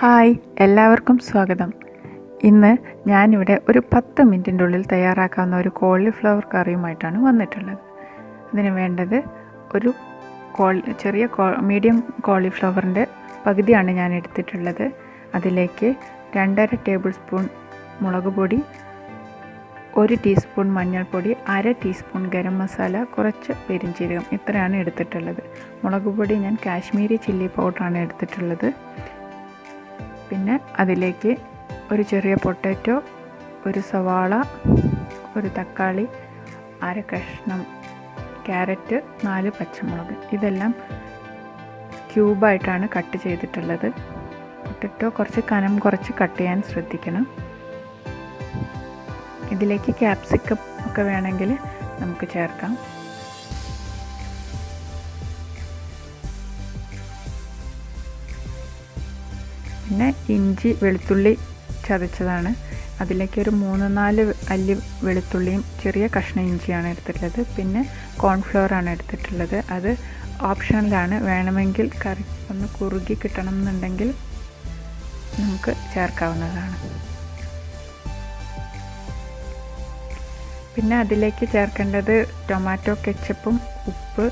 Hi, എല്ലാവർക്കും സ്വാഗതം. ഇന്ന് ഞാനിവിടെ ഒരു 10 മിനിറ്റിൻ്റെ ഉള്ളിൽ തയ്യാറാക്കാവുന്ന ഒരു കോളിഫ്ലവർ കറിയുമായിട്ടാണ് വന്നിട്ടുള്ളത്. അതിന് വേണ്ടത് ഒരു ചെറിയ മീഡിയം കോളിഫ്ലവറിൻ്റെ പകുതിയാണ് ഞാൻ എടുത്തിട്ടുള്ളത്. അതിലേക്ക് 2.5 ടേബിൾ സ്പൂൺ മുളക് പൊടി, 1 ടീസ്പൂൺ മഞ്ഞൾപ്പൊടി, 1/2 ടീസ്പൂൺ ഗരം മസാല, കുറച്ച് പെരിഞ്ചീരകം, ഇത്രയാണ് എടുത്തിട്ടുള്ളത്. മുളക് പൊടി ഞാൻ കാശ്മീരി ചില്ലി പൗഡറാണ് എടുത്തിട്ടുള്ളത്. പിന്നെ അതിലേക്ക് ഒരു ചെറിയ പൊട്ടാറ്റോ, ഒരു സവാള, ഒരു തക്കാളി, 1/2 കഷ്ണം ക്യാരറ്റ്, 4 പച്ചമുളക്, ഇതെല്ലാം ക്യൂബായിട്ടാണ് കട്ട് ചെയ്തിട്ടുള്ളത്. പൊട്ടാറ്റോ കുറച്ച് കനം കുറച്ച് കട്ട് ചെയ്യാൻ ശ്രദ്ധിക്കണം. ഇതിലേക്ക് ക്യാപ്സിക്കം ഒക്കെ വേണമെങ്കിൽ നമുക്ക് ചേർക്കാം. പിന്നെ ഇഞ്ചി വെളുത്തുള്ളി ചതച്ചതാണ്. അതിലേക്ക് ഒരു 3-4 അല്ലി വെളുത്തുള്ളിയും ചെറിയ കഷ്ണം ഇഞ്ചിയാണ് എടുത്തിട്ടുള്ളത്. പിന്നെ കോൺഫ്ലവറാണ് എടുത്തിട്ടുള്ളത്. അത് ഓപ്ഷണലാണ്. വേണമെങ്കിൽ കറി ഒന്ന് കുറുകി കിട്ടണം എന്നുണ്ടെങ്കിൽ നമുക്ക് ചേർക്കാവുന്നതാണ്. പിന്നെ അതിലേക്ക് ചേർക്കേണ്ടത് ടൊമാറ്റോ കെച്ചപ്പും ഉപ്പ്,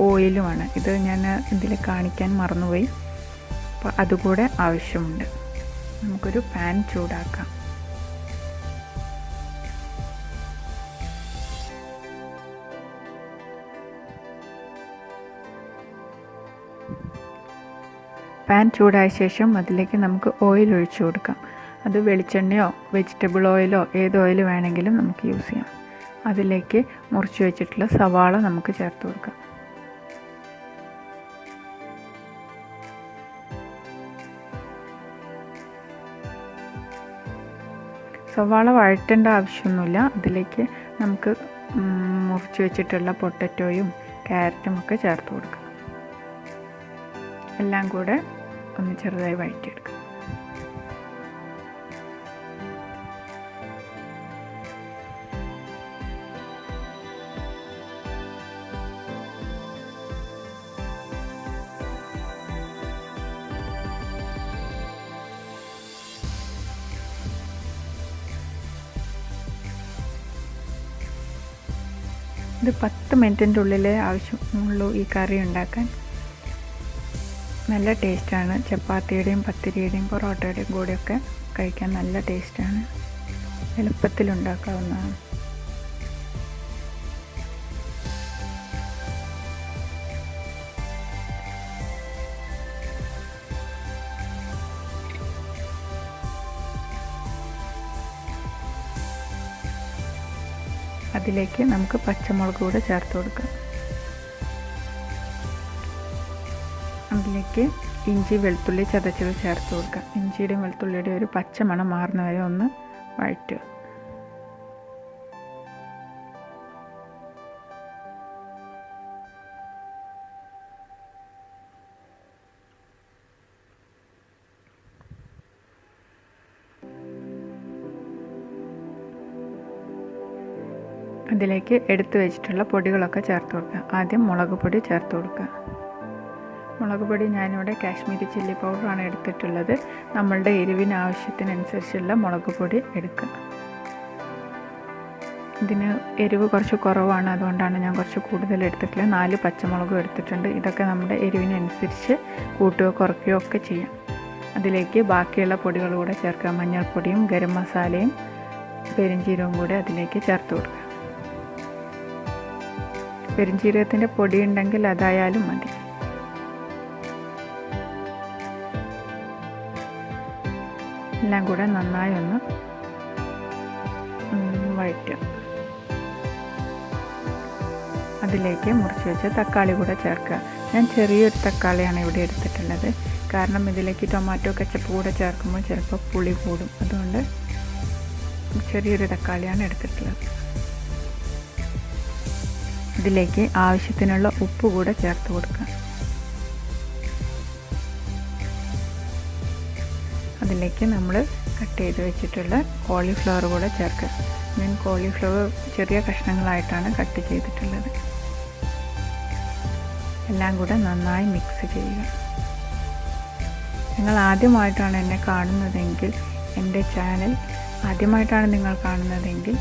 ഓയിലുമാണ്. ഇത് ഞാൻ ഇതിൽ കാണിക്കാൻ മറന്നുപോയി. അപ്പോൾ അതുകൂടെ ആവശ്യമുണ്ട്. നമുക്കൊരു പാൻ ചൂടാക്കാം. പാൻ ചൂടായ ശേഷം അതിലേക്ക് നമുക്ക് ഓയിൽ ഒഴിച്ചു കൊടുക്കാം. അത് വെളിച്ചെണ്ണയോ വെജിറ്റബിൾ ഓയിലോ ഏത് ഓയിൽ വേണമെങ്കിലും നമുക്ക് യൂസ് ചെയ്യാം. അതിലേക്ക് മുറിച്ച് വെച്ചിട്ടുള്ള സവാള നമുക്ക് ചേർത്ത് കൊടുക്കാം. സവാള വഴറ്റേണ്ട ആവശ്യമൊന്നുമില്ല. അതിലേക്ക് നമുക്ക് മുറിച്ച് വെച്ചിട്ടുള്ള പൊട്ടാറ്റോയും ക്യാരറ്റും ഒക്കെ ചേർത്ത് കൊടുക്കാം. എല്ലാം കൂടെ ഒന്ന് ചെറുതായി വഴറ്റിയെടുക്കാം. ഇത് 10 മിനിറ്റിൻ്റെ ഉള്ളിലേ ആവശ്യമുള്ളൂ ഈ കറി ഉണ്ടാക്കാൻ. നല്ല ടേസ്റ്റാണ്. ചപ്പാത്തിയുടെയും പത്തിരിയുടെയും പൊറോട്ടയുടെയും കൂടെയൊക്കെ കഴിക്കാൻ നല്ല ടേസ്റ്റാണ്. എളുപ്പത്തിലുണ്ടാക്കാവുന്നതാണ്. അതിലേക്ക് നമുക്ക് പച്ചമുളക് കൂടെ ചേർത്ത് കൊടുക്കാം. അതിലേക്ക് ഇഞ്ചി വെളുത്തുള്ളി ചതച്ചത് ചേർത്ത് കൊടുക്കാം. ഇഞ്ചിയുടെയും വെളുത്തുള്ളിയുടെയും ഒരു പച്ച മണം മാറുന്ന വരെ ഒന്ന് വഴറ്റുക. അതിലേക്ക് എടുത്തു വെച്ചിട്ടുള്ള പൊടികളൊക്കെ ചേർത്ത് കൊടുക്കുക. ആദ്യം മുളക് പൊടി ചേർത്ത് കൊടുക്കുക. മുളക് പൊടി ഞാനിവിടെ കാശ്മീരി ചില്ലി പൗഡറാണ് എടുത്തിട്ടുള്ളത്. നമ്മളുടെ എരിവിന് ആവശ്യത്തിനനുസരിച്ചുള്ള മുളക് പൊടി എടുക്കുക. ഇതിന് എരിവ് കുറച്ച് കുറവാണ്, അതുകൊണ്ടാണ് ഞാൻ കുറച്ച് കൂടുതൽ എടുത്തിട്ടുള്ളത്. 4 പച്ചമുളകും എടുത്തിട്ടുണ്ട്. ഇതൊക്കെ നമ്മുടെ എരിവിനനുസരിച്ച് കൂട്ടുകയോ കുറയ്ക്കുകയോ ഒക്കെ ചെയ്യാം. അതിലേക്ക് ബാക്കിയുള്ള പൊടികൾ കൂടെ ചേർക്കുക. മഞ്ഞൾപ്പൊടിയും ഗരം മസാലയും പെരിഞ്ചീരകവും കൂടെ അതിലേക്ക് ചേർത്ത് കൊടുക്കുക. പെരിഞ്ചീരകത്തിൻ്റെ പൊടി ഉണ്ടെങ്കിൽ അതായാലും മതി. എല്ലാം കൂടെ നന്നായി ഒന്ന് വഴറ്റുക. അതിലേക്ക് മുറിച്ച് വെച്ച തക്കാളി കൂടെ ചേർക്കുക. ഞാൻ ചെറിയൊരു തക്കാളിയാണ് ഇവിടെ എടുത്തിട്ടുള്ളത്. കാരണം ഇതിലേക്ക് ടൊമാറ്റോ കെച്ചപ്പ് കൂടെ ചേർക്കുമ്പോൾ ചിലപ്പോൾ പുളി കൂടും. അതുകൊണ്ട് ചെറിയൊരു തക്കാളിയാണ് എടുത്തിട്ടുള്ളത്. ഇതിലേക്ക് ആവശ്യത്തിനുള്ള ഉപ്പ് കൂടെ ചേർത്ത് കൊടുക്കുക. അതിലേക്ക് നമ്മൾ കട്ട് ചെയ്ത് വെച്ചിട്ടുള്ള കോളിഫ്ലവർ കൂടെ ചേർക്കുക. ഞാൻ കോളിഫ്ലവർ ചെറിയ കഷ്ണങ്ങളായിട്ടാണ് കട്ട് ചെയ്തിട്ടുള്ളത്. എല്ലാം കൂടെ നന്നായി മിക്സ് ചെയ്യുക. നിങ്ങൾ ആദ്യമായിട്ടാണ് എന്നെ കാണുന്നതെങ്കിൽ, എൻ്റെ ചാനൽ ആദ്യമായിട്ടാണ് നിങ്ങൾ കാണുന്നതെങ്കിൽ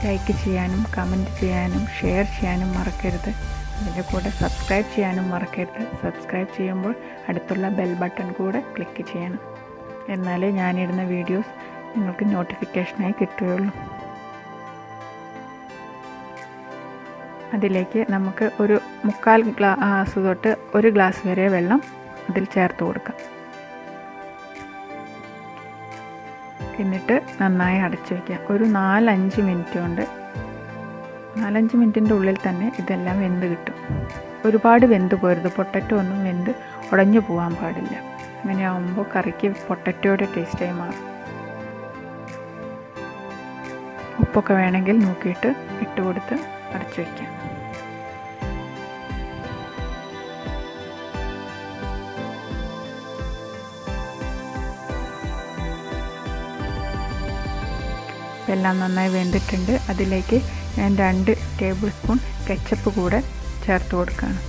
ലൈക്ക് ചെയ്യാനും കമൻറ്റ് ചെയ്യാനും ഷെയർ ചെയ്യാനും മറക്കരുത്. അതിൻ്റെ കൂടെ സബ്സ്ക്രൈബ് ചെയ്യാനും മറക്കരുത്. സബ്സ്ക്രൈബ് ചെയ്യുമ്പോൾ അടുത്തുള്ള ബെൽ ബട്ടൺ കൂടെ ക്ലിക്ക് ചെയ്യണം. എന്നാലേ ഞാനിടുന്ന വീഡിയോസ് നിങ്ങൾക്ക് നോട്ടിഫിക്കേഷനായി കിട്ടുകയുള്ളൂ. അതിലേക്ക് നമുക്ക് ഒരു 3/4 ഗ്ലാസ് തൊട്ട് 1 ഗ്ലാസ് വരെ വെള്ളം അതിൽ ചേർത്ത് കൊടുക്കാം. എന്നിട്ട് നന്നായി അടച്ചു വയ്ക്കുക. ഒരു 4-5 മിനിറ്റ് കൊണ്ട് 4-5 മിനിറ്റിൻ്റെ ഉള്ളിൽ തന്നെ ഇതെല്ലാം വെന്ത് കിട്ടും. ഒരുപാട് വെന്ത് പോരുത്. പൊട്ടറ്റോ ഒന്നും വെന്ത് ഉടഞ്ഞു പോകാൻ പാടില്ല. അങ്ങനെ ആകുമ്പോൾ കറിക്ക് പൊട്ടറ്റോയുടെ ടേസ്റ്റായി മാറും. ഉപ്പൊക്കെ വേണമെങ്കിൽ നോക്കിയിട്ട് ഇട്ട് കൊടുത്ത് അടച്ചു വയ്ക്കാം. എല്ലാം നന്നായി വെന്തിട്ടുണ്ട്. അതിലേക്ക് ഞാൻ 2 ടേബിൾ സ്പൂൺ കെച്ചപ്പ് കൂടെ ചേർത്ത് കൊടുക്കുകയാണ്.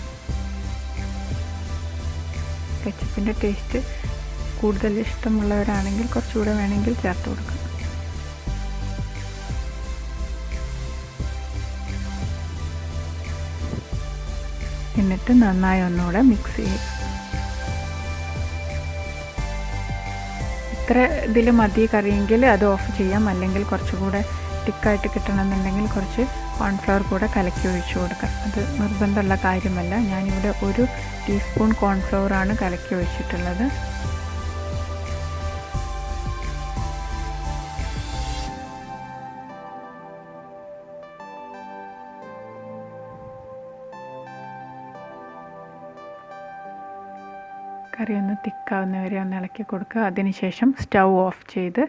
കെച്ചപ്പിൻ്റെ ടേസ്റ്റ് കൂടുതൽ ഇഷ്ടമുള്ളവരാണെങ്കിൽ കുറച്ചുകൂടെ വേണമെങ്കിൽ ചേർത്ത് കൊടുക്കാം. എന്നിട്ട് നന്നായി ഒന്നുകൂടെ മിക്സ് ചെയ്യുക. ഇത്ര ഇതിൽ മതി കറിയെങ്കിൽ അത് ഓഫ് ചെയ്യാം. അല്ലെങ്കിൽ കുറച്ചുകൂടെ തിക്കായിട്ട് കിട്ടണമെന്നുണ്ടെങ്കിൽ കുറച്ച് കോൺഫ്ലവർ കൂടെ കലക്കി ഒഴിച്ചു കൊടുക്കാം. അത് നിർബന്ധമുള്ള കാര്യമല്ല. ഞാനിവിടെ 1 ടീസ്പൂൺ കോൺഫ്ലവറാണ് കലക്കി ഒഴിച്ചിട്ടുള്ളത്. കറി ഒന്ന് തിക്കാവുന്നവരെ ഒന്ന് ഇളക്കി കൊടുക്കുക. അതിനുശേഷം സ്റ്റൗ ഓഫ് ചെയ്ത്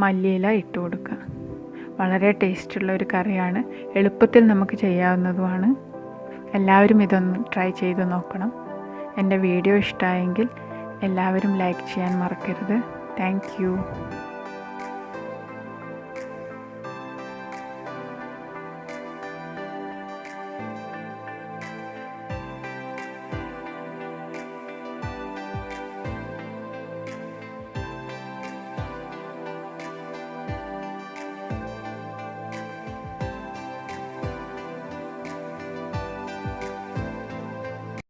മല്ലിയില ഇട്ട് കൊടുക്കുക. വളരെ ടേസ്റ്റുള്ള ഒരു കറിയാണ്. എളുപ്പത്തിൽ നമുക്ക് ചെയ്യാവുന്നതുമാണ്. എല്ലാവരും ഇതൊന്ന് ട്രൈ ചെയ്ത് നോക്കണം. എൻ്റെ വീഡിയോ ഇഷ്ടമായെങ്കിൽ എല്ലാവരും ലൈക്ക് ചെയ്യാൻ മറക്കരുത്. Thank you.